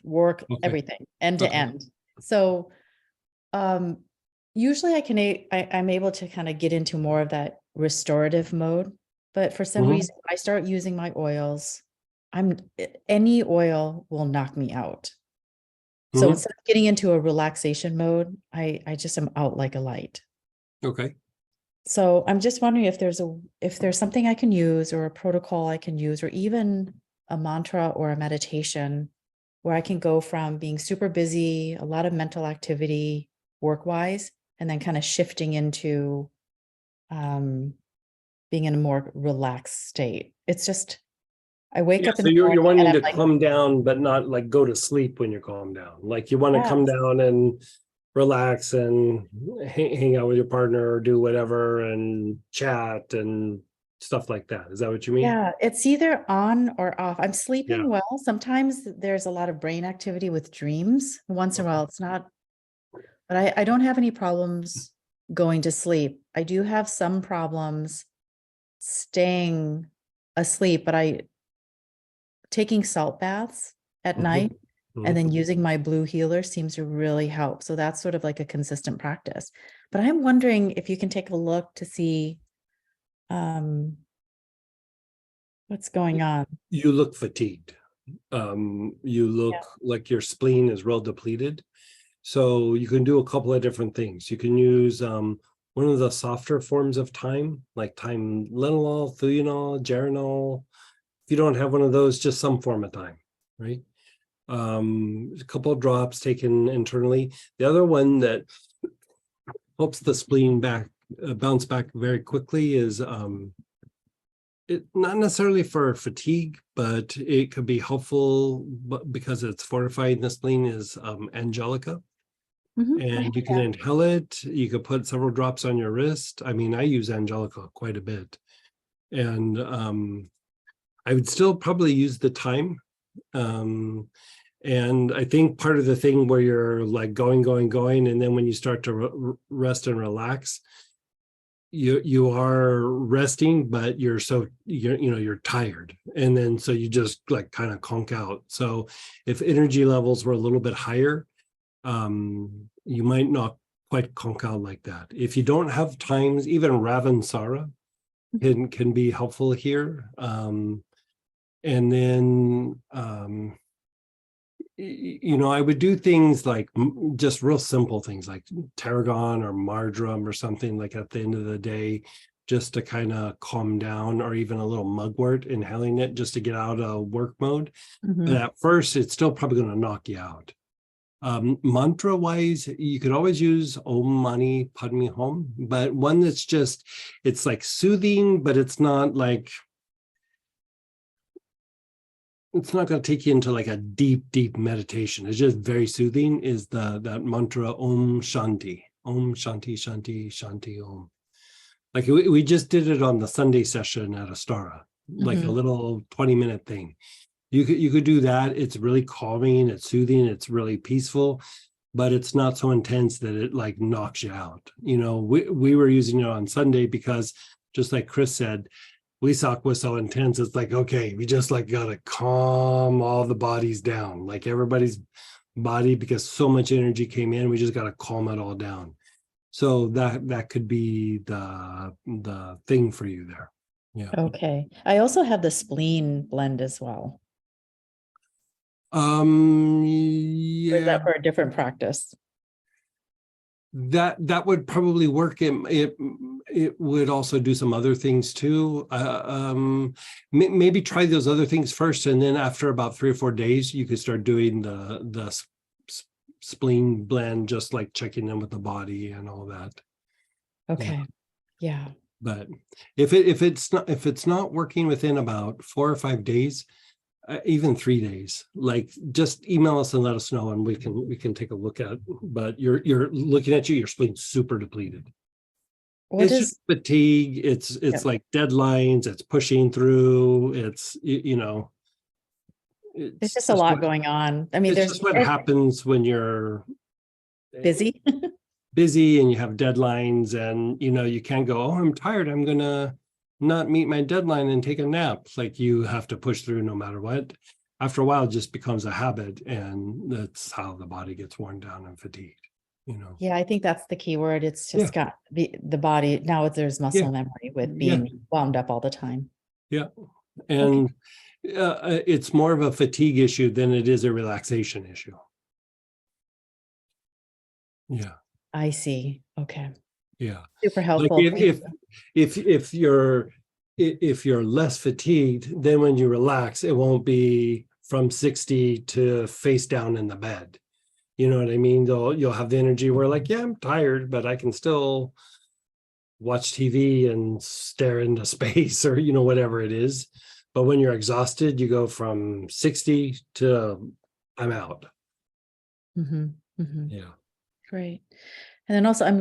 work, Okay. everything, end to Okay. end. So usually I'm able to kind of get into more of that restorative mode, but for some Mhm. reason, I start using my oils. Any oil will knock me out. So Mhm. instead of getting into a relaxation mode, I just am out like a light. Okay. So I'm just wondering if there's something I can use or a protocol I can use or even a mantra or a meditation where I can go from being super busy, a lot of mental activity work-wise, and then kind of shifting into being in a more relaxed state. It's just I wake Yeah, up in so the you're morning and wanting I'm to like, calm down, but not like go to sleep when you're calmed down. Like you want to come yes. down and relax and hang out with your partner or do whatever and chat and stuff like that. Is that what you mean? Yeah, it's either on or off. I'm sleeping Yeah. well. Sometimes there's a lot of brain activity with dreams. Once in a Okay. while, it's not, but I don't have any problems going to sleep. I do have some problems staying asleep, but taking salt baths at Mhm. night and Mhm. then using my blue healer seems to really help. So that's sort of like a consistent practice. But I'm wondering if you can take a look to see what's going on. You look fatigued. You Yeah. look like your spleen is real depleted. So you can do a couple of different things. You can use one of the softer forms of thyme, like thyme linalool, thuyonol, geranol. If you don't have one of those, just some form of thyme, right? A couple of drops taken internally. The other one that helps the spleen bounce back very quickly is it not necessarily for fatigue, but it could be helpful because it's fortifying the spleen is Angelica. Mhm. And you can inhale it. You could put several drops on your wrist. I mean, I use Angelica quite a bit. And I would still probably use the thyme. Um, and I think part of the thing where you're like going, and then when you start to rest and relax, you are resting, but you're tired, and then so you just like kind of conk out. So if energy levels were a little bit higher, you might not quite conk out like that. If you don't have times, even Ravensara can be helpful here. And then I would do things like just real simple things like tarragon or marjoram or something like at the end of the day, just to kind of calm down, or even a little mugwort, inhaling it just to get out of work mode. But at first, it's still probably going to knock you out. Mantra wise, you could always use Om Mani Padme Hum, but one that's just, it's like soothing, but it's not like, it's not going to take you into like a deep meditation. It's just very soothing. Is that mantra Om Shanti, Om Shanti Shanti Shanti Om. Like we just did it on the Sunday session at Astara, like a little 20-minute thing. You could do that. It's really calming, it's soothing, it's really peaceful, but it's not so intense that it like knocks you out. We were using it on Sunday because, just like Chris said, Wesak was so intense. It's like, okay, we just like gotta calm all the bodies down, like everybody's body, because so much energy came in. We just gotta calm it all down. So that could be the thing for you there. Yeah. Okay. I also have the spleen blend as well. Or is Yeah, that for a different practice? that would probably work. It would also do some other things too. Maybe try those other things first, and then after about 3 or 4 days, you could start doing the spleen blend, just like checking in with the body and all that. Okay. Yeah. But if it's not working within about 4 or 5 days, even 3 days, like just email us and let us know, and we can take a look at it. But you're looking at your spleen super depleted. What It's is just fatigue. It's like deadlines. It's pushing through. It's there's it's just a just lot what going on. I mean, it's there's just what happens when you're busy. busy and you have deadlines, and you can't go, oh, I'm tired, I'm gonna not meet my deadline and take a nap. Like you have to push through no matter what. after a while it just becomes a habit, and that's how the body gets worn down and fatigued, you know. Yeah, I think that's the key word. It's Yeah. just got the body, now there's muscle memory with Yeah. being wound up all the time. Yeah. And it's more of a fatigue issue than it is a relaxation issue. Yeah. I see. Okay. Yeah. Super Like helpful. Thank you. if you're less fatigued, then when you relax, it won't be from 60 to face down in the bed. You know what I mean? You'll have the energy where like, yeah, I'm tired, but I can still watch TV and stare into space, or, you know, whatever it is. But when you're exhausted, you go from 60 to I'm out. Mhm, mhm. Yeah. Great. And then also, I'm